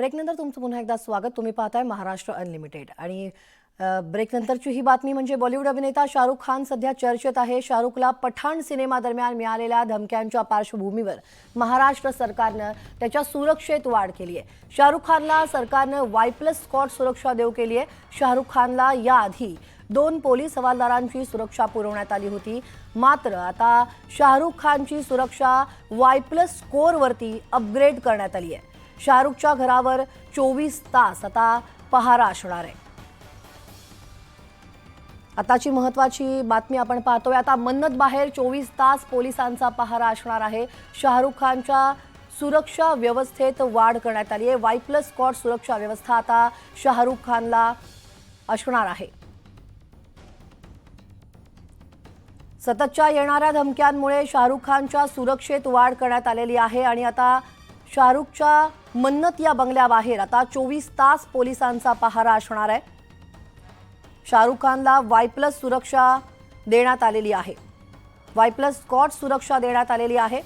ब्रेकनंतर तुमचं पुन्हा एकदा स्वागत. तुम्ही पाहताय महाराष्ट्र अनलिमिटेड आणि ब्रेकनंतरची ही बातमी म्हणजे बॉलिवूड अभिनेता शाहरुख खान सध्या चर्चेत आहे. शाहरुखला पठाण सिनेमा दरम्यान मिळालेल्या धमक्यांच्या पार्श्वभूमीवर महाराष्ट्र सरकारनं त्याच्या सुरक्षेत वाढ केली आहे. शाहरुख खानला सरकारनं वाय+ स्कॉट सुरक्षा देऊ केली आहे. शाहरुख खानला याआधी 2 पोलीस हवालदारांची सुरक्षा पुरवण्यात आली होती. मात्र आता शाहरुख खानची सुरक्षा वाय+ स्कोअरवरती अपग्रेड करण्यात आली आहे. शाहरुखच्या घरावर 24 तास आता पहारा असणार आहे. आताची महत्त्वाची बातमी आपण पाहतोय. आता मन्नत बाहेर 24 तास पोलिसांचा पहारा असणार आहे. शाहरुख खानच्या सुरक्षा व्यवस्थेत वाढ करण्यात आली आहे. वाय+ स्कॉट सुरक्षा व्यवस्था आता शाहरुख खानला असणार आहे. सततच्या येणाऱ्या धमक्यांमुळे शाहरुख खानच्या सुरक्षेत वाढ करण्यात आलेली आहे आणि आता शाहरुखच्या मन्नत या बंगल्याबाहेर आता 24 तास पोलिसांचा पहारा असणार आहे. शाहरुख खानला वाय+ सुरक्षा देण्यात आलेली आहे. वाय+ स्कॉट सुरक्षा देण्यात आलेली आहे.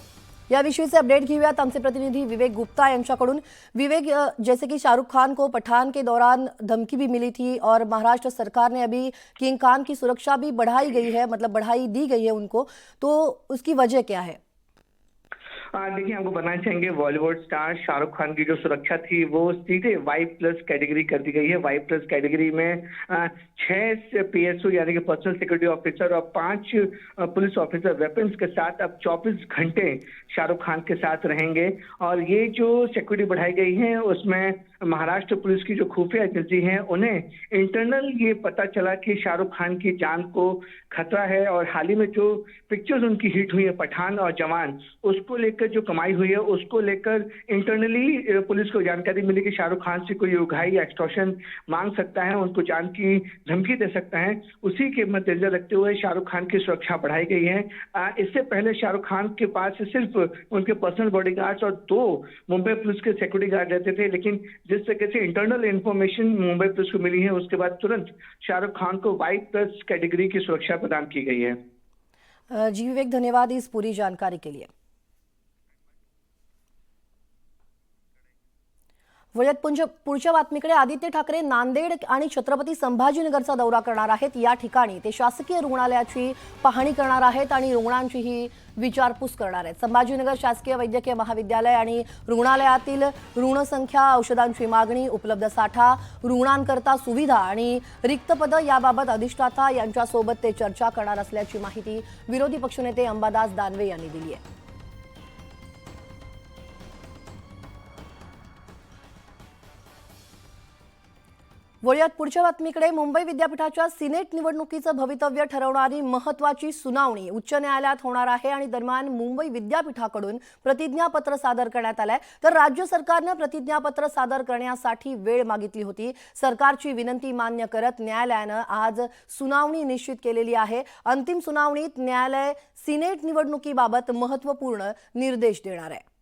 याविषयीचे अपडेट घेऊयात आमचे प्रतिनिधी विवेक गुप्ता यांच्याकडून. विवेक, जैसे कि शाहरुख खान को पठान के दौरान धमकी भी मिली थी और महाराष्ट्र सरकार ने अभी किंग खान की सुरक्षा भी बढ़ाई गई है, मतलब बढ़ाई दी गई है उनको, तो उसकी वजह क्या है? देखिए, आपको बताना चाहेंगे बॉलीवुड स्टार शाहरुख खान की जो सुरक्षा थी वो सीधे वाई+ कैटेगरी कर दी गई है। वाई+ कैटेगरी में 6 PSO यानी कि पर्सनल सिक्योरिटी ऑफिसर और 5 पुलिस ऑफिसर वेपन्स के साथ अब 24 घंटे शाहरुख खान के साथ रहेंगे। और ये जो सिक्योरिटी बढ़ाई गई है उसमें महाराष्ट्र पुलिस की जो खुफिया एजेंसी है उन्हें इंटरनल ये पता चला कि शाहरुख खान की जान को खतरा है। और हाल ही में जो पिक्चर्स उनकी हिट हुई है पठान और जवान, उसको लेकर जो कमाई हुई है उसको लेकर इंटरनली पुलिस को जानकारी मिली कि शाहरुख खान से कोई उगाही या एक्सटॉर्शन मांग सकता है, उनको जान की धमकी दे सकता है। उसी के मद्देनजर रखते हुए शाहरुख खान की सुरक्षा बढ़ाई गई है। इससे पहले शाहरुख खान के पास सिर्फ उनके पर्सनल बॉडीगार्ड्स और 2 मुंबई पुलिस के सिक्योरिटी गार्ड रहते थे, लेकिन जिस तरह से इंटरनल इंफॉर्मेशन मुंबई पुलिस को मिली है उसके बाद तुरंत शाहरुख खान को वाई+ कैटेगरी की सुरक्षा प्रदान की गई है। जी विवेक, धन्यवाद इस पूरी जानकारी के लिए. वळत पुढच्या बातमीकडे. आदित्य ठाकरे नांदेड आणि छत्रपती संभाजीनगरचा दौरा करणार आहेत. या ठिकाणी ते शासकीय रुग्णालयाची पाहणी करणार आहेत आणि रुग्णांचीही विचारपूस करणार आहेत. संभाजीनगर शासकीय वैद्यकीय महाविद्यालय आणि रुग्णालयातील रुग्णसंख्या, औषधांची मागणी, उपलब्ध साठा, रुग्णांकरता सुविधा आणि रिक्त पद याबाबत अधिष्ठाता यांच्यासोबत ते चर्चा करणार असल्याची माहिती विरोधी पक्षनेते अंबादास दानवे यांनी दिली आहे. वळूयात पुढच्या बातमीकडे. मुंबई विद्यापीठाच्या सिनेट निवडणुकीचं भवितव्य ठरवणारी महत्त्वाची सुनावणी उच्च न्यायालयात होणार आहे आणि दरम्यान मुंबई विद्यापीठाकडून प्रतिज्ञापत्र सादर करण्यात आलंय. तर राज्य सरकारनं प्रतिज्ञापत्र सादर करण्यासाठी वेळ मागितली होती. सरकारची विनंती मान्य करत न्यायालयानं आज सुनावणी निश्चित केलेली आहे. अंतिम सुनावणीत न्यायालय सिनेट निवडणुकीबाबत महत्त्वपूर्ण निर्देश देणार आहे.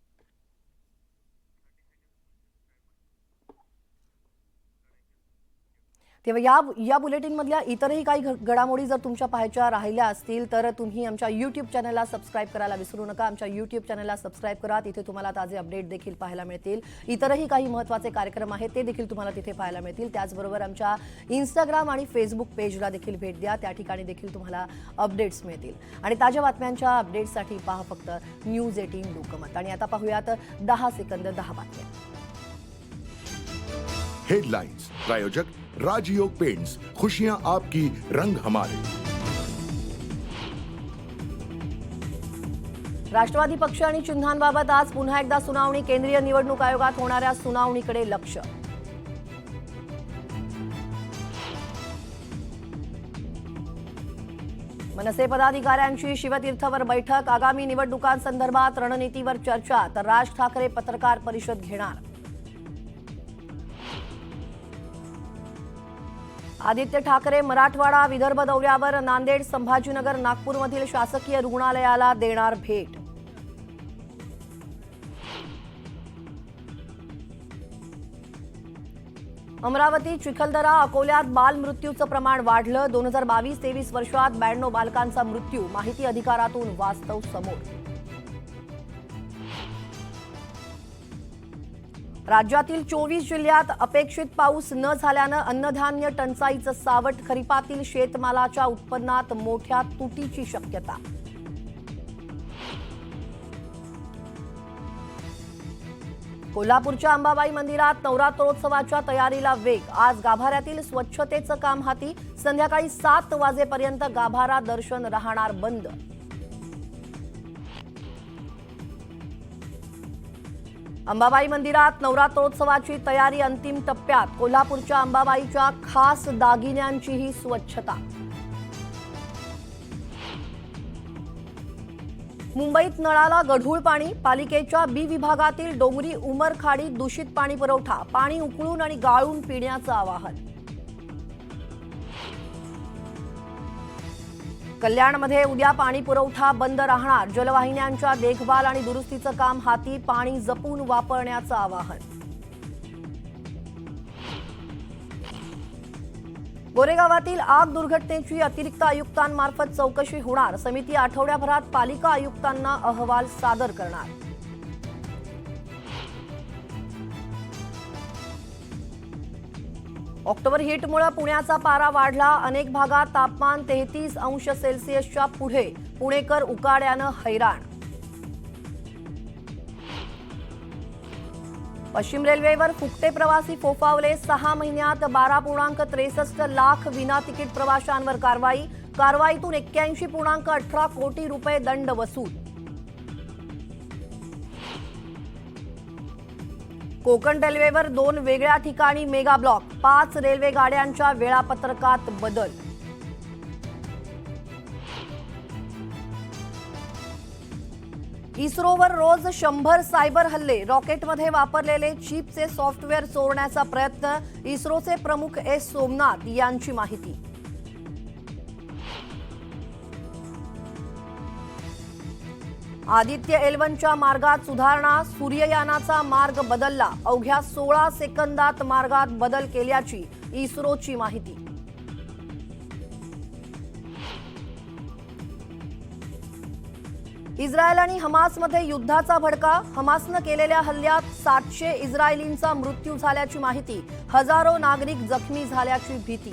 तेव्हा या बुलेटिनमधल्या इतरही काही घडामोडी जर तुमच्या पाहायच्या राहिल्या असतील तर तुम्ही आमच्या YouTube चॅनलला सबस्क्राइब करायला विसरू नका. आमच्या YouTube चॅनलला सबस्क्राइब करा. तिथे तुम्हाला ताजे अपडेट देखील पाहायला मिळतील. इतरही काही महत्त्वाचे कार्यक्रम आहेत ते देखील तुम्हाला तिथे पाहायला मिळतील. त्याचबरोबर आमच्या Instagram आणि Facebook पेजला देखील भेट द्या. त्या ठिकाणी देखील तुम्हाला अपडेट्स मिळतील. आणि ताज्या बातम्यांच्या अपडेट्ससाठी पहा फक्त News18 लोकमत. आणि आता पाहूयात 10 सेकंद 10 बातम्या. हेडलाइंस प्रायोजक राजयोग पेंट्स, खुशियां आपकी, रंग हमारे. राष्ट्रवादी पक्ष आणि चिन्हांबाबत आज पुन्हा एकदा सुनावणी. केंद्रीय निवडणूक आयोगात होणाऱ्या सुनावणीकडे लक्ष. मनसे पदाधिकाऱ्यांची शिवतीर्थवर बैठक. आगामी निवडणुकांसंदर्भात रणनीतीवर चर्चा. तर राज ठाकरे पत्रकार परिषद घेणार. आदित्य ठाकरे मराठवाडा विदर्भ दौऱ्यावर. नांदेड, संभाजीनगर, नागपूरमधील शासकीय रुग्णालयाला देणार भेट. अमरावती, चिखलदरा, अकोल्यात बाल मृत्यूचं प्रमाण वाढलं. 2022-23 वर्षात 92 बालकांचा मृत्यू. माहिती अधिकारातून वास्तव समोर. राज्यातील 24 जिल्ह्यात अपेक्षित पाऊस न झाल्यानं अन्नधान्य टंचाईचं सावट. खरीपातील शेतमालाच्या उत्पन्नात मोठ्या तुटीची शक्यता. कोल्हापूरच्या अंबाबाई मंदिरात नवरात्रोत्सवाच्या तयारीला वेग. आज गाभाऱ्यातील स्वच्छतेचं काम हाती. संध्याकाळी 7 वाजेपर्यंत गाभारा दर्शन राहणार बंद. अंबाबाई मंदिरात नवरात्रोत्सवाची तयारी अंतिम टप्प्यात. कोल्हापूरच्या अंबाबाईच्या खास दागिन्यांचीही स्वच्छता. मुंबईत नळाला गढूळ पाणी. पालिकेच्या बी विभागातील डोंगरी उमरखाडी दूषित पाणी पुरवठा. पाणी उकळून आणि गाळून पिण्याचं आवाहन. कल्याणमध्ये उद्या पाणी पुरवठा बंद राहणार. जलवाहिन्यांच्या देखभाल आणि दुरुस्तीचं काम हाती. पाणी जपून वापरण्याचं आवाहन. गोरेगावातील आग दुर्घटनेची अतिरिक्त आयुक्तांमार्फत चौकशी होणार. समिती आठवड्याभरात पालिका आयुक्तांना अहवाल सादर करणार. ऑक्टोबर हीटमुळे पुण्याचा पारा वाढला. अनेक भागात तापमान 33 अंश सेल्सिअसच्या पुढे. पुणेकर उकाड्यानं हैराण. पश्चिम रेल्वेवर फुकटे प्रवासी फोफावले. 6 महिन्यात 12.63 लाख विना तिकीट प्रवाशांवर कारवाई. कारवाईतून 81.18 कोटी रुपये दंड वसूल. कोकण रेल्वेवर 2 वेगळ्या ठिकाणी मेगा ब्लॉक. 5 रेल्वे गाड्यांच्या वेळापत्रकात बदल. इस्रोवर रोज 100 सायबर हल्ले. रॉकेटमध्ये वापरलेले चिपचे सॉफ्टवेअर चोरण्याचा प्रयत्न. इस्रोचे प्रमुख एस सोमनाथ यांची माहिती. आदित्य L1च्या मार्गात सुधारणा. सूर्ययानाचा मार्ग बदलला. अवघ्या 16 सेकंदात मार्गात बदल केल्याची इस्रोची माहिती. इस्रायल आणि हमासमध्ये युद्धाचा भडका. हमासनं केलेल्या हल्ल्यात 700 इस्रायलींचा मृत्यू झाल्याची माहिती. हजारो नागरिक जखमी झाल्याची भीती.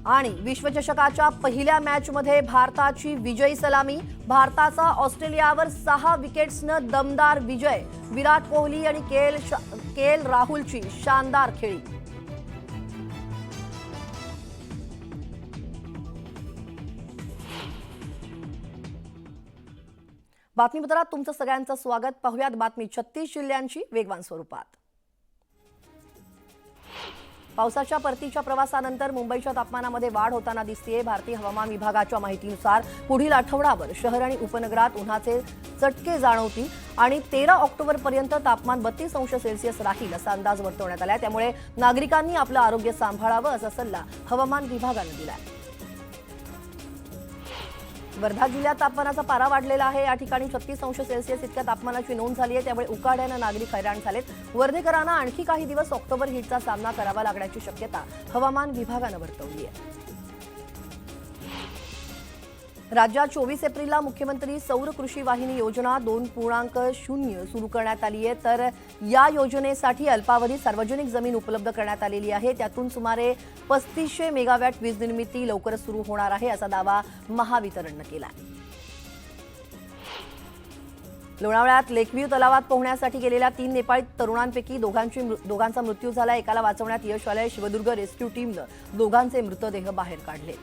आणि विश्वचषकाच्या पहिल्या मॅचमध्ये भारताची विजयी सलामी. भारताचा ऑस्ट्रेलियावर 6 विकेट्सनं दमदार विजय. विराट कोहली आणि के.एल. राहुलची शानदार खेळी. बातमीपत्रात तुमचं सगळ्यांचं स्वागत. पाहुयात बातमी 36 जिल्ह्यांची वेगवान स्वरूपात. पावसाच्या परतीच्या प्रवासानंतर मुंबईच्या तापमानामध्ये वाढ होताना दिसतेय. भारतीय हवामान विभागाच्या माहितीनुसार पुढील आठवडाभर शहर आणि उपनगरात उन्हाचे चटके जाणवतील आणि 13 ऑक्टोबरपर्यंत तापमान 32 अंश सेल्सिअस राहील असा अंदाज वर्तवण्यात आलाय. त्यामुळे नागरिकांनी आपलं आरोग्य सांभाळावं असा सल्ला हवामान विभागानं दिलाय. वर्धा जिल्ह्यात तापमानाचा पारा वाढलेला आहे. या ठिकाणी 36 अंश सेल्सिअस इतक्या तापमानाची नोंद झाली आहे. त्यामुळे उकाड्यानं नागरिक हैराण झालेत. वर्धेकरांना आणखी काही दिवस ऑक्टोबर हीटचा सामना करावा लागण्याची शक्यता हवामान विभागानं वर्तवली आहे. राज्यात 24 एप्रिलला मुख्यमंत्री सौर कृषी वाहिनी योजना 2.0 सुरू करण्यात आली आहे. तर या योजनेसाठी अल्पावधीत सार्वजनिक जमीन उपलब्ध करण्यात आलेली आहे. त्यातून सुमारे 3500 मेगावॅट वीज निर्मिती लवकरच सुरू होणार आहे असा दावा महावितरणनं केला. लोणावळ्यात लेकव्ह्यू तलावात पोहण्यासाठी गेलेल्या 3 नेपाळी तरुणांपैकी दोघांचा मृत्यू झाला. एकाला वाचवण्यात यश आलंय. शिवदुर्ग रेस्क्यू टीमनं दोघांचे मृतदेह बाहेर काढले.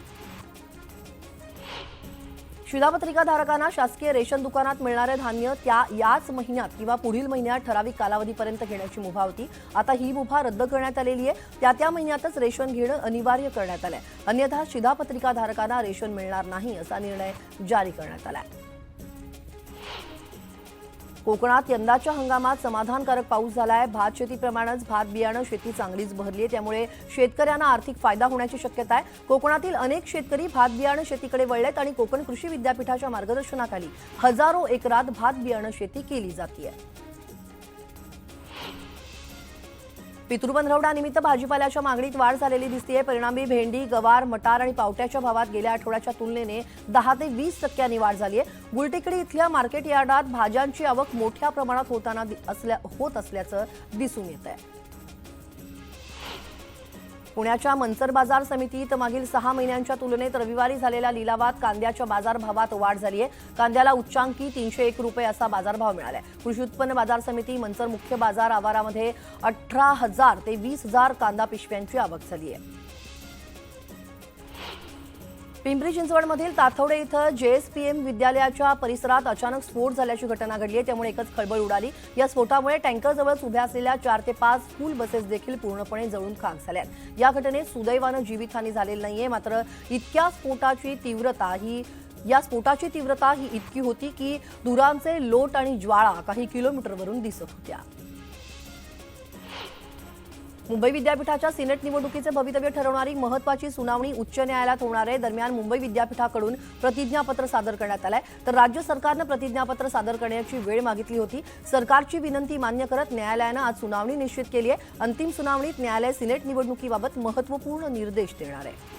शिधापत्रिकाधारकांना शासकीय रेशन दुकानात मिळणारे धान्य याच महिन्यात किंवा पुढील महिन्यात ठराविक कालावधीपर्यंत घेण्याची मुभा होती. आता ही मुभा रद्द करण्यात आलेली आहे. त्या महिन्यातच रेशन घेणं अनिवार्य करण्यात आलंय. अन्यथा शिधापत्रिकाधारकांना रेशन मिळणार नाही असा निर्णय जारी करण्यात आलाय. कोकणात यंदाच्या हंगामात समाधानकारक पाऊस झालाय. भात शेतीप्रमाणेच भात बियाणं शेती चांगलीच बहरली आहे. त्यामुळे शेतकऱ्यांना आर्थिक फायदा होण्याची शक्यता आहे. कोकणातील अनेक शेतकरी भात बियाणं शेतीकडे वळलेत आणि कोकण कृषी विद्यापीठाच्या मार्गदर्शनाखाली हजारो एकरात भात बियाणं शेती केली जाते. पितृपंधरवड्यानिमित्त भाजीपाल्याच्या मागणीत वाढ झालेली दिसतेय. परिणामी भेंडी, गवार, मटार आणि पावट्याच्या भावात गेल्या आठवड्याच्या तुलनेने 10 ते 20% वाढ झाली आहे. गुलटेकडी इथल्या मार्केट यार्डात भाज्यांची आवक मोठ्या प्रमाणात होत असल्याचं दिसून येत आहे. पुण्याच्या मनसर बाजार समितीत मागील 6 महिन्यांच्या तुलनेत रविवारी झालेल्या लिलावात कांद्याच्या बाजारभावात वाढ झाली आहे. कांद्याला उच्चांकी 301 रुपये असा बाजारभाव मिळाला आहे. कृषी उत्पन्न बाजार समिती मनसर मुख्य बाजार आवारामध्ये 18,000 ते 20,000 कांदा पिशव्यांची आवक झाली आहे. पिंपरी चिंचवडमधील ताथवडे इथं JSPM विद्यालयाच्या परिसरात अचानक स्फोट झाल्याची घटना घडली आहे. त्यामुळे एकच खळबळ उडाली. या स्फोटामुळे टँकरजवळच उभ्या असलेल्या 4 ते 5 स्कूल बसेस देखील पूर्णपणे जळून खाक झाल्या. या घटनेत सुदैवानं जीवितहानी झालेली नाहीये. मात्र या स्फोटाची तीव्रता ही इतकी होती की धुरांचे लोट आणि ज्वाळा काही किलोमीटरवरून दिसत होत्या. मुंबई विद्यापीठाच्या सिनेट निवडणुकीचे भवितव्य ठरवणारी महत्त्वाची सुनावणी उच्च न्यायालयात होणार आहे. दरम्यान मुंबई विद्यापीठाकडून प्रतिज्ञापत्र सादर करण्यात आलंय. तर राज्य सरकारनं प्रतिज्ञापत्र सादर करण्याची वेळ मागितली होती. सरकारची विनंती मान्य करत न्यायालयानं आज सुनावणी निश्चित केली आहे. अंतिम सुनावणीत न्यायालय सिनेट निवडणुकीबाबत महत्त्वपूर्ण निर्देश देणार आहे.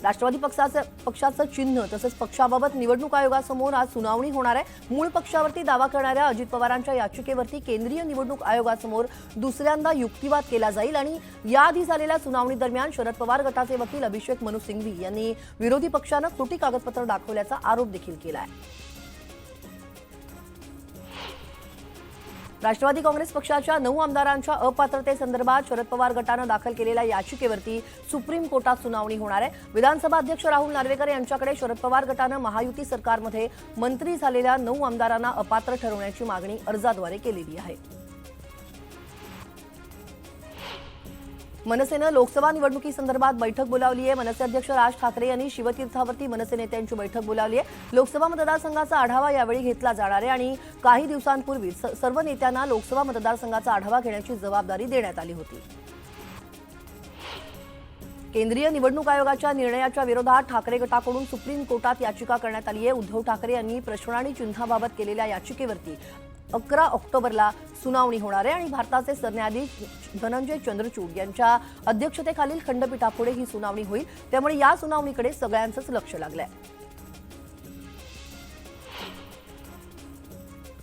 राष्ट्रवादी पक्षाचं चिन्ह तसंच पक्षाबाबत निवडणूक आयोगासमोर आज सुनावणी होणार आहे. मूळ पक्षावरती दावा करणाऱ्या अजित पवारांच्या याचिकेवरती केंद्रीय निवडणूक आयोगासमोर दुसऱ्यांदा युक्तिवाद केला जाईल. आणि याआधी झालेल्या सुनावणी दरम्यान शरद पवार गटाचे वकील अभिषेक मनु सिंघवी यांनी विरोधी पक्षानं खोटी कागदपत्र दाखवल्याचा आरोप देखील केला आहे. राष्ट्रवादी काँग्रेस पक्षाच्या 9 आमदारांच्या अपात्रतेसंदर्भात शरद पवार गटानं दाखल केलेल्या याचिकेवरती सुप्रीम कोर्टात सुनावणी होणार आहे. विधानसभा अध्यक्ष राहुल नार्वेकर यांच्याकडे शरद पवार गटानं महायुती सरकारमध्ये मंत्री झालेल्या 9 आमदारांना अपात्र ठरवण्याची मागणी अर्जाद्वारे केलेली आहे. मनसेनं लोकसभा निवडणुकीसंदर्भात बैठक बोलावली आहे. मनसे अध्यक्ष राज ठाकरे यांनी शिवतीर्थावरती मनसे नेत्यांची बैठक बोलावली आहे. लोकसभा मतदारसंघाचा आढावा यावेळी घेतला जाणार आहे आणि काही दिवसांपूर्वी सर्व नेत्यांना लोकसभा मतदारसंघाचा आढावा घेण्याची जबाबदारी देण्यात आली होती. केंद्रीय निवडणूक आयोगाच्या निर्णयाच्या विरोधात ठाकरे गटाकडून सुप्रीम कोर्टात याचिका करण्यात आली आहे. उद्धव ठाकरे यांनी प्रश्न आणि चिन्हाबाबत केलेल्या याचिकेवरती 11 ऑक्टोबरला सुनावणी होणार आहे आणि भारताचे सरन्यायाधीश धनंजय चंद्रचूड यांच्या अध्यक्षतेखालील खंडपीठापुढे ही सुनावणी होईल. त्यामुळे या सुनावणीकडे सगळ्यांचंच लक्ष लागलंय.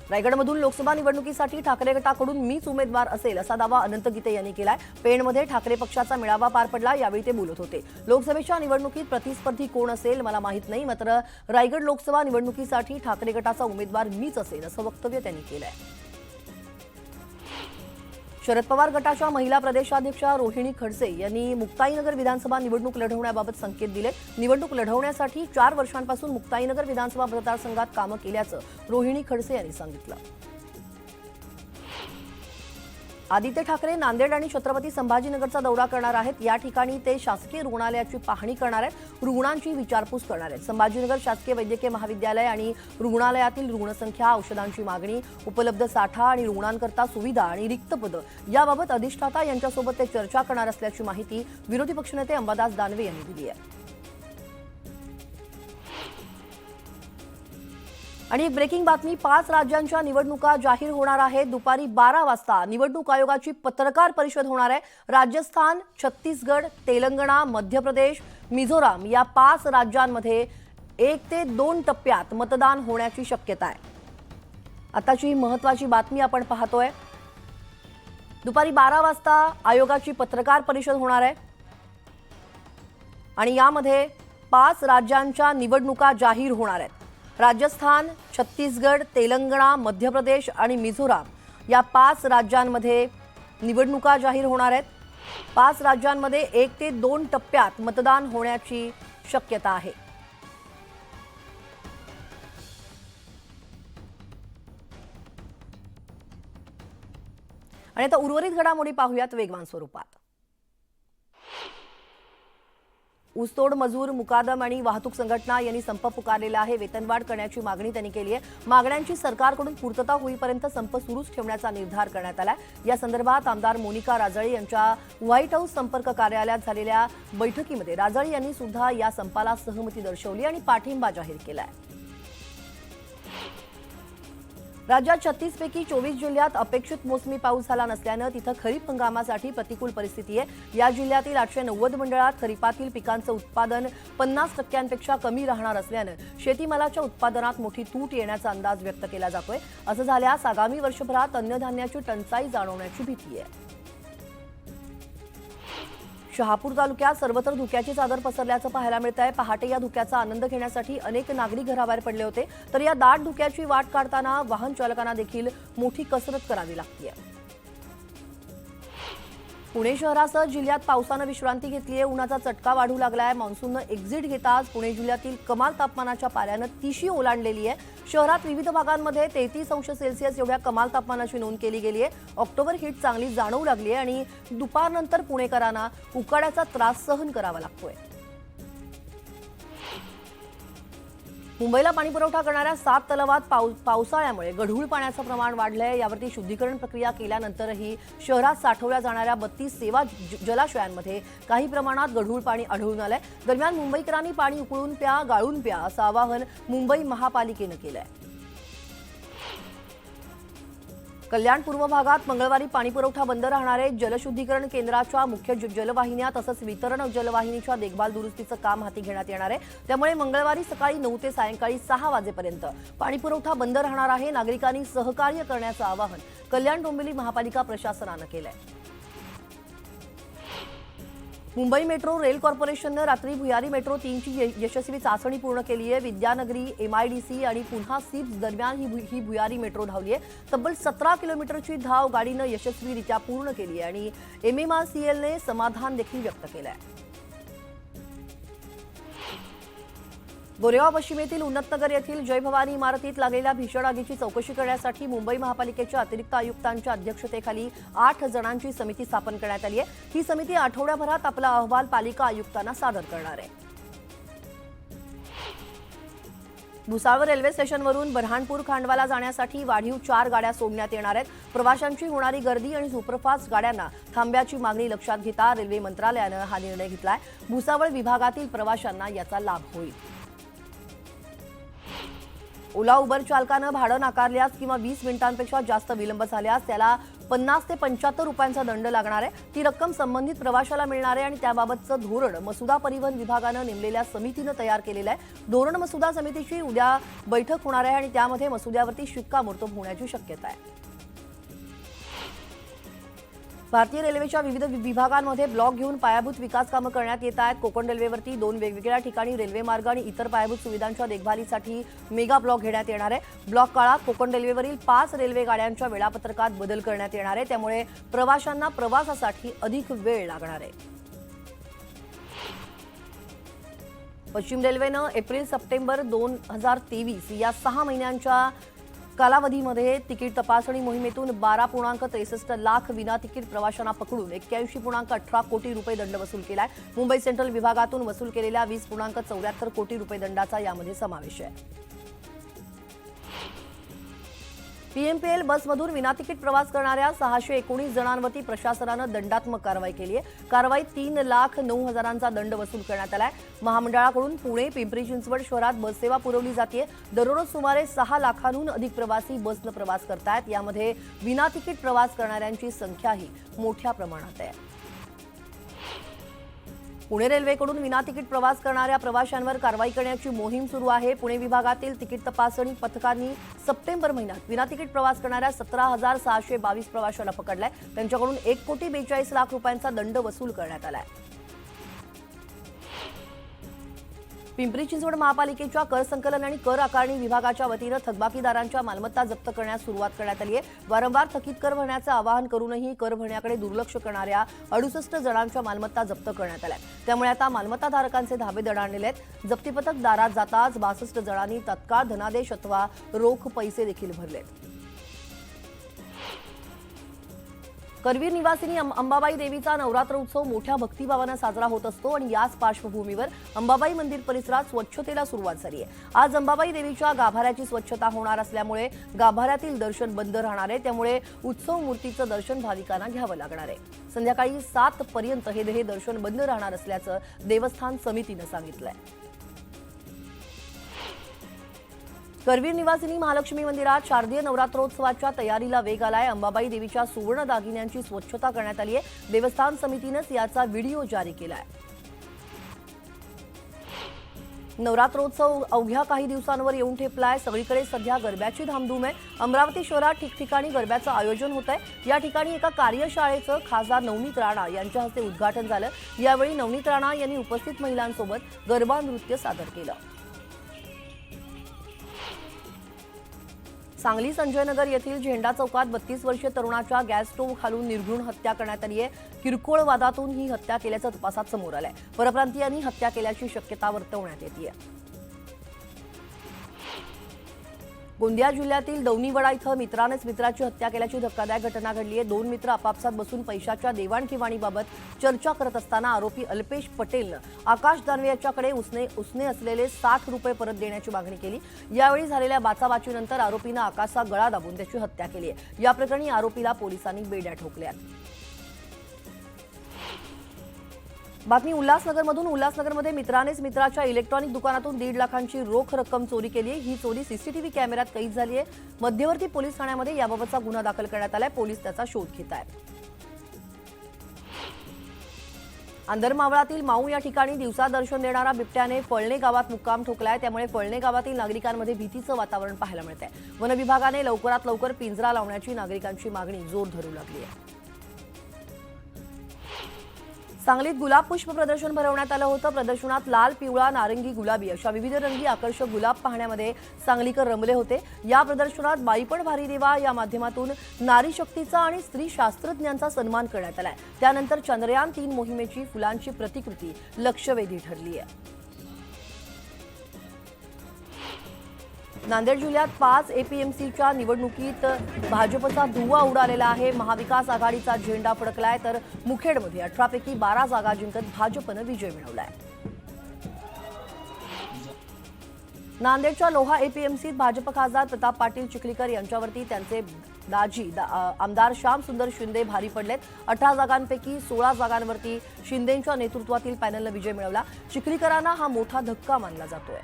रायगडमधून लोकसभा निवडणुकीसाठी ठाकरे गटाकडून मीच उमेदवार असेल असा दावा अनंत गीते यांनी केलाय. पेणमध्ये ठाकरे पक्षाचा मेळावा पार पडला. यावेळी ते बोलत होते. लोकसभेच्या निवडणुकीत प्रतिस्पर्धी कोण असेल मला माहीत नाही, मात्र रायगड लोकसभा निवडणुकीसाठी ठाकरे गटाचा उमेदवार मीच असेल असं वक्तव्य त्यांनी केलंय. शरद पवार गटाच्या महिला प्रदेशाध्यक्षा रोहिणी खडसे यांनी मुक्ताईनगर विधानसभा निवडणूक लढवण्याबाबत संकेत दिले. निवडणूक लढवण्यासाठी 4 वर्षांपासून मुक्ताईनगर विधानसभा मतदारसंघात कामं केल्याचं रोहिणी खडसे यांनी सांगितलं. आदित्य ठाकरे नांदेड आणि छत्रपती संभाजीनगरचा दौरा करणार आहेत. या ठिकाणी ते शासकीय रुग्णालयाची पाहणी करणार आहेत. रुग्णांची विचारपूस करणार आहेत. संभाजीनगर शासकीय वैद्यकीय महाविद्यालय आणि रुग्णालयातील रुग्णसंख्या, औषधांची मागणी, उपलब्ध साठा आणि रुग्णांकरता सुविधा आणि रिक्त पदं याबाबत अधिष्ठाता यांच्यासोबत ते चर्चा करणार असल्याची माहिती विरोधी पक्षनेते अंबादास दानवे यांनी दिली आहे. आणि ब्रेकिंग बातमी, 5 राज्यांच्या निवडणुका जाहीर होणार आहेत. दुपारी 12 वाजता निवडणूक आयोगाची पत्रकार परिषद होणार आहे. राजस्थान, छत्तीसगड, तेलंगणा, मध्य प्रदेश, मिझोराम या 5 राज्यांमध्ये 1 ते 2 टप्प्यात मतदान होण्याची शक्यता आहे. आताची महत्त्वाची बातमी आपण पाहतोय. दुपारी 12 वाजता आयोगाची पत्रकार परिषद होणार आहे आणि यामध्ये 5 राज्यांच्या निवडणुका जाहीर होणार आहेत. राजस्थान, छत्तीसगड, तेलंगणा, मध्य प्रदेश आणि मिझोराम या 5 राज्यांमध्ये निवडणुका जाहीर होणार आहेत. 5 राज्यांमध्ये 1 ते 2 टप्प्यात मतदान होण्याची शक्यता आहे. आणि आता उर्वरित घडामोडी पाहूयात वेगवान स्वरूपात. ऊसतोड मजूर, मुकादम आणि वाहतूक संघटना यांनी संप पुकारलेला आहे. वेतनवाढ करण्याची मागणी त्यांनी केली आहे. मागण्यांची सरकारकडून पूर्तता होईपर्यंत संप सुरूच ठेवण्याचा निर्धार करण्यात आला. या संदर्भात आमदार मोनिका राजळे यांच्या व्हाईट हाऊस संपर्क कार्यालयात झालेल्या बैठकीमध्ये राजळे यांनी सुद्धा या संपाला सहमती दर्शवली आणि पाठिंबा जाहीर केलाय. राज्यात 36 पैकी 24 जिल्ह्यात अपेक्षित मोसमी पाऊस झाला नसल्यानं तिथं खरीप हंगामासाठी प्रतिकूल परिस्थिती आहे। या जिल्ह्यातील 890 मंडळात खरीपातील पिकांचं उत्पादन 50% कमी राहणार असल्यानं शेतीमालाच्या उत्पादनात मोठी तूट येण्याचा अंदाज व्यक्त केला जातोय। असं झाल्यास आगामी वर्षभरात अन्नधान्याची टंचाई जाणवण्याची भीती आहे। शहापूर तालुक्यात सर्वत्र धुक्याची चादर पसरल्याचं पाहायला मिळत आहे। पहाटे या धुक्याचा आनंद घेण्यासाठी अनेक नागरिक घराबाहेर पडले होते, तर या दाट धुक्याची वाट काढताना वाहन चालकांना देखील मोठी कसरत करावी लागते। पुणे शहरासह जिल्ह्यात पावसानं विश्रांती घेतली आहे। उन्हाचा चटका वाढू लागलाय। मान्सूननं एक्झिट घेताच पुणे जिल्ह्यातील कमाल तापमानाच्या पाऱ्यानं तिशी ओलांडलेली आहे। शहरात विविध भागांमध्ये 33°C एवढ्या कमाल तापमानाची नोंद केली गेली आहे। ऑक्टोबर हीट चांगली जाणवू लागली आहे आणि दुपारनंतर पुणेकरांना उकाड्याचा त्रास सहन करावा लागतोय। मुंबईला पाणीपुरवठा करणाऱ्या 7 तलावात पावसाळ्यामुळे गढूळ पाण्याचं प्रमाण वाढलंय। यावरती शुद्धीकरण प्रक्रिया केल्यानंतरही शहरात साठवल्या जाणाऱ्या 32 सेवा जलाशयांमध्ये काही प्रमाणात गढूळ पाणी आढळून आलंय। दरम्यान मुंबईकरांनी पाणी उकळून प्या, गाळून प्या असं आवाहन मुंबई महापालिकेनं केलंय। कल्याण पूर्व भागात मंगळवारी पाणीपुरवठा बंद राहणार आहे। जलशुद्धीकरण केंद्राच्या मुख्य जलवाहिन्या तसंच वितरण जलवाहिनीच्या देखभाल दुरुस्तीचं काम हाती घेण्यात येणार आहे। त्यामुळे मंगळवारी सकाळी 9 ते सायंकाळी 6 वाजेपर्यंत पाणीपुरवठा बंद राहणार आहे। नागरिकांनी सहकार्य करण्याचं आवाहन कल्याण डोंबिवली महापालिका प्रशासनानं केलंय। मुंबई मेट्रो रेल कॉर्पोरेशननं रात्री भुयारी मेट्रो 3ची यशस्वी चाचणी पूर्ण केली आहे। विद्यानगरी, MIDC आणि पुन्हा सिप्स दरम्यान ही भुयारी मेट्रो धावली आहे। तब्बल 17 किलोमीटरची धाव गाडीनं यशस्वीरित्या पूर्ण केली आहे आणि MMRCLने समाधान देखील व्यक्त केलं आहे। गोरेगाव पश्चिमेतील उन्नतनगर येथील जय भवानी इमारतीत लागलेल्या भीषण आगीची चौकशी करण्यासाठी मुंबई महापालिकेच्या अतिरिक्त आयुक्तांच्या अध्यक्षतेखाली 8 जणांची समिती स्थापन करण्यात आली आहे। ही समिती आठवड्याभरात आपला अहवाल पालिका आयुक्तांना सादर करणार आहे। भुसावळ रेल्वे स्टेशनवरून बऱ्हाणपूर खांडवाला जाण्यासाठी वाढीव 4 गाड्या सोडण्यात येणार आहेत। प्रवाशांची होणारी गर्दी आणि सुपरफास्ट गाड्यांना थांब्याची मागणी लक्षात घेता रेल्वे मंत्रालयानं हा निर्णय घेतलाय। भुसावळ विभागातील प्रवाशांना याचा लाभ होईल। ओला उबर चालकानं भाडं नाकारल्यास किंवा 20 मिनिटांपेक्षा जास्त विलंब झाल्यास त्याला 50 ते 75 रुपयांचा दंड लागणार आहे। ती रक्कम संबंधित प्रवाशाला मिळणार आहे आणि त्याबाबतचं धोरण मसुदा परिवहन विभागानं नेमलेल्या समितीनं तयार केलेलं आहे। धोरण मसुदा समितीची उद्या बैठक होणार आहे आणि त्यामध्ये मसुद्यावरती शिक्कामोर्तब होण्याची शक्यता आहे। भारतीय रेल्वेच्या विविध विभागांमध्ये ब्लॉक घेऊन पायाभूत विकास कामं करण्यात येत आहेत। कोकण रेल्वेवरती 2 वेगवेगळ्या ठिकाणी रेल्वे मार्ग आणि इतर पायाभूत सुविधांच्या देखभालीसाठी मेगा ब्लॉक घेण्यात येणार आहे। ब्लॉक काळात कोकण रेल्वेवरील 5 रेल्वे गाड्यांच्या वेळापत्रकात बदल करण्यात येणार आहे। त्यामुळे प्रवाशांना प्रवासासाठी अधिक वेळ लागणार आहे। पश्चिम रेल्वेनं एप्रिल-सप्टेंबर 2023 या 6 महिन्यांच्या कालावधीमध्ये तिकीट तपासणी मोहिमेतून 12.63 लाख विना तिकीट प्रवाशांना पकडून 81.18 कोटी रुपये दंड वसूल केलाय। मुंबई सेंट्रल विभागातून वसूल केलेल्या 20.74 कोटी रुपये दंडाचा यामध्ये समावेश आहे। PMPL बसमधून विनातिकीट प्रवास करणाऱ्या 619 जणांवरती प्रशासनानं दंडात्मक कारवाई केली आहे। कारवाईत 3,09,000चा दंड वसूल करण्यात आलाय। महामंडळाकडून पुणे, पिंपरी चिंचवड शहरात बससेवा पुरवली जाते। दररोज सुमारे 6 लाखांहून अधिक प्रवासी बसनं प्रवास करतायत। यामध्ये विनातिकीट प्रवास करणाऱ्यांची संख्याही मोठ्या प्रमाणात आहे। पुणे रेल्वेकडून विनातिकीट प्रवास करणाऱ्या प्रवाशांवर कारवाई करण्याची मोहीम सुरू आहे। पुणे विभागातील तिकीट तपासणी पथकांनी सप्टेंबर महिन्यात विनातिकीट प्रवास करणाऱ्या 17,622 प्रवाशांना पकडलाय। त्यांच्याकडून 1,42 लाख रुपयांचा दंड वसूल करण्यात आलाय। पिंपरी चिंचवड महापालिकेच्या कर संकलन आणि कर आकारणी विभागाच्या वतीनं थकबाकीदारांच्या मालमत्ता जप्त करण्यास सुरुवात करण्यात आली आहे। वारंवार थकीत कर भरण्याचं आवाहन करूनही कर भरण्याकडे दुर्लक्ष करणाऱ्या 68 जणांच्या मालमत्ता जप्त करण्यात आल्या। त्यामुळे आता मालमत्ताधारकांचे धाबे दणाणलेले आहेत। जप्ती पथक दारात जाताच 62 जणांनी तत्काळ धनादेश अथवा रोख पैसे देखील भरलेत। करवीर निवासिनी अंबाबाई देवीचा नवरात्र उत्सव मोठ्या भक्तिभावानं साजरा होत असतो आणि याच पार्श्वभूमीवर अंबाबाई मंदिर परिसरात स्वच्छतेला सुरुवात झाली आहे। आज अंबाबाई देवीच्या गाभाऱ्याची स्वच्छता होणार असल्यामुळे गाभाऱ्यातील दर्शन बंद राहणार आहे। त्यामुळे उत्सव मूर्तीचं दर्शन भाविकांना घ्यावं लागणार आहे। संध्याकाळी 7 पर्यंत हे दर्शन बंद राहणार असल्याचं देवस्थान समितीनं सांगितलंय। करवीर निवासिनी महालक्ष्मी मंदिरात शारदीय नवरात्रोत्सवाच्या तयारीला वेग आलाय। अंबाबाई देवीच्या सुवर्ण दागिन्यांची स्वच्छता करण्यात आली आहे। देवस्थान समितीनेच याचा व्हिडिओ जारी केलाय। नवरात्रोत्सव अवघ्या काही दिवसांवर येऊन ठेपलाय। सगळीकडे सध्या गरब्याची धामधूम आहे। अमरावती शहरात ठिकठिकाणी गरब्याचं आयोजन होत आहे। या ठिकाणी एका कार्यशाळेचं खासदार नवनीत राणा यांच्या हस्ते उद्घाटन झालं। यावेळी नवनीत राणा यांनी उपस्थित महिलांसोबत गरबा नृत्य सादर केलं। सांगली संजयनगर येथील झेंडा चौकात 32 वर्षीय तरुणाच्या गॅस स्टोव्ह खालून निर्घृण हत्या करण्यात आली आहे। किरकोळ वादातून ही हत्या केल्याचं तपासात समोर आलंय। परप्रांतीयांनी हत्या केल्याची शक्यता वर्तवण्यात येते। गोंदिया जिल्ह्यातील दौनीवडा इथं मित्रानेच मित्राची हत्या केल्याची धक्कादायक घटना घडली आहे। दोन मित्र आपापसात बसून पैशाच्या देवाणघेवाणीबाबत चर्चा करत असताना आरोपी अल्पेश पटेलनं आकाश दानवे याच्याकडे उसने असलेले 60 रुपये परत देण्याची मागणी केली। यावेळी झालेल्या बाचाबाचीनंतर आरोपीनं आकाशचा गळा दाबून त्याची हत्या केली आहे। या प्रकरणी आरोपीला पोलिसांनी बेड्या ठोकल्या। बातमी उल्हासनगरमधून। उल्हासनगरमध्ये मित्रानेच मित्राच्या इलेक्ट्रॉनिक दुकानातून 1.5 लाखांची रोख रक्कम चोरी केली आहे। ही चोरी सीसीटीव्ही कॅमेऱ्यात कैद झाली आहे। मध्यवर्ती पोलीस ठाण्यामध्ये याबाबतचा गुन्हा दाखल करण्यात आलाय। पोलीस त्याचा शोध घेत आहेत। अंदरमावळातील माऊ या ठिकाणी दिवसा दर्शन देणारा बिबट्याने फळणे गावात मुक्काम ठोकलाय। त्यामुळे फळणे गावातील नागरिकांमध्ये भीतीचं वातावरण पाहायला मिळतंय। वन विभागाने लवकरात लवकर पिंजरा लावण्याची नागरिकांची मागणी जोर धरू लागली आहे। सांगलीत गुलाब पुष्प प्रदर्शन भरवण्यात आलं होतं। प्रदर्शनात लाल, पिवळा, नारंगी, गुलाबी अशा विविध रंगी आकर्षक गुलाब पाहण्यामध्ये सांगलीकर रमले होते। या प्रदर्शनात बाईपण भारी देवा या माध्यमातून नारी शक्तीचा आणि स्त्री शास्त्रज्ञांचा सन्मान करण्यात आलाय। त्यानंतर चंद्रयान 3 मोहिमेची फुलांची प्रतिकृती लक्षवेधी ठरली आहे। नांदेड जिल्ह्यात 5 एपीएमसीच्या निवडणुकीत भाजपचा धुव्वा उडालेला आहे। महाविकास आघाडीचा झेंडा फडकलाय तर मुखेडमध्ये 18 पैकी 12 जागा जिंकत भाजपनं विजय मिळवलाय। नांदेडच्या लोहा एपीएमसीत भाजप खासदार प्रताप पाटील चिखलीकर यांच्यावरती त्यांचे दाजी आमदार श्याम सुंदर शिंदे भारी पडलेत। 18 जागांपैकी 16 जागांवरती शिंदेंच्या नेतृत्वातील पॅनलनं विजय मिळवला। चिखलीकरांना हा मोठा धक्का मानला जातोय।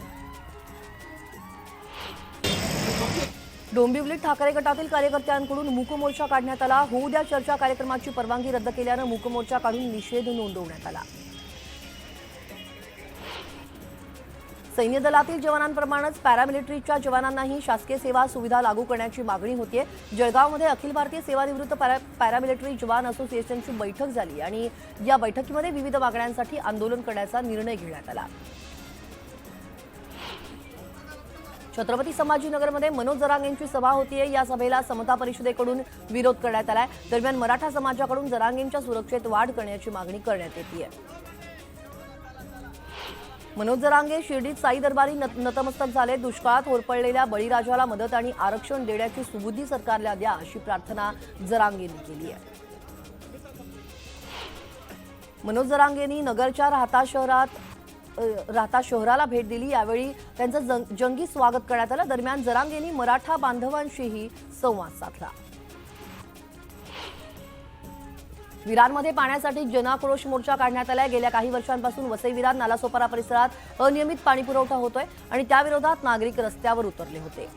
डोंबिवलीत ठाकरे गटातील कार्यकर्त्यांकडून मूकमोर्चा काढण्यात आला। होऊ द्या चर्चा कार्यक्रमाची परवानगी रद्द केल्यानं मूकमोर्चा काढून निषेध नोंदवण्यात आला। सैन्य दलातील जवानांप्रमाणेच पॅरामिलिटरीच्या जवानांनाही शासकीय सेवा सुविधा लागू करण्याची मागणी होतीये। जळगावमध्ये अखिल भारतीय सेवानिवृत्त पॅरामिलिटरी जवान असोसिएशनची बैठक झाली आणि या बैठकीमध्ये विविध मागण्यांसाठी आंदोलन करण्याचा निर्णय घेण्यात आला। छत्रपती संभाजीनगरमध्ये मनोज जरांगेंची सभा होतीये। या सभेला समता परिषदेकडून विरोध करण्यात आलाय। दरम्यान मराठा समाजाकडून जरांगेंच्या सुरक्षेत वाढ करण्याची मागणी करण्यात येते। मनोज जरांगे शिर्डीत साई दरबारी नतमस्तक झाले। दुष्काळात होरपळलेल्या बळीराजाला मदत आणि आरक्षण देण्याची सुबुद्धी सरकारला द्या अशी प्रार्थना जरांगेंनी केली आहे। मनोज जरांगेंनी नगरच्या राहता शहराला भेट दिली। यावेळी त्यांचं जंगी स्वागत करण्यात आलं। दरम्यान जरांगेंनी मराठा बांधवांशीही संवाद साधला। विरारमध्ये पाण्यासाठी जनाक्रोश मोर्चा काढण्यात आलाय। गेल्या काही वर्षांपासून वसई विरार नालासोपारा परिसरात अनियमित पाणी पुरवठा होतोय आणि त्याविरोधात नागरिक रस्त्यावर उतरले होते।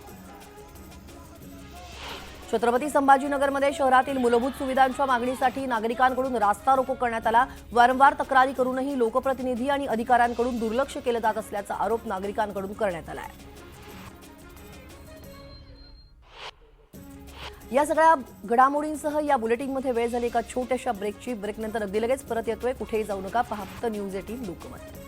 छत्रपती संभाजीनगरमध्ये शहरातील मूलभूत सुविधांच्या मागणीसाठी नागरिकांकडून रास्ता रोको करण्यात आला। वारंवार तक्रारी करूनही लोकप्रतिनिधी आणि अधिकाऱ्यांकडून दुर्लक्ष केलं जात असल्याचा आरोप नागरिकांकडून करण्यात आलाय। या सगळ्या घडामोडींसह या बुलेटिनमध्ये वेळ झाली एका छोट्याशा ब्रेकची। ब्रेकनंतर अगदी लगेच परत येतोय। कुठेही जाऊ नका, पहा फक्त न्यूज 18 लोकमत।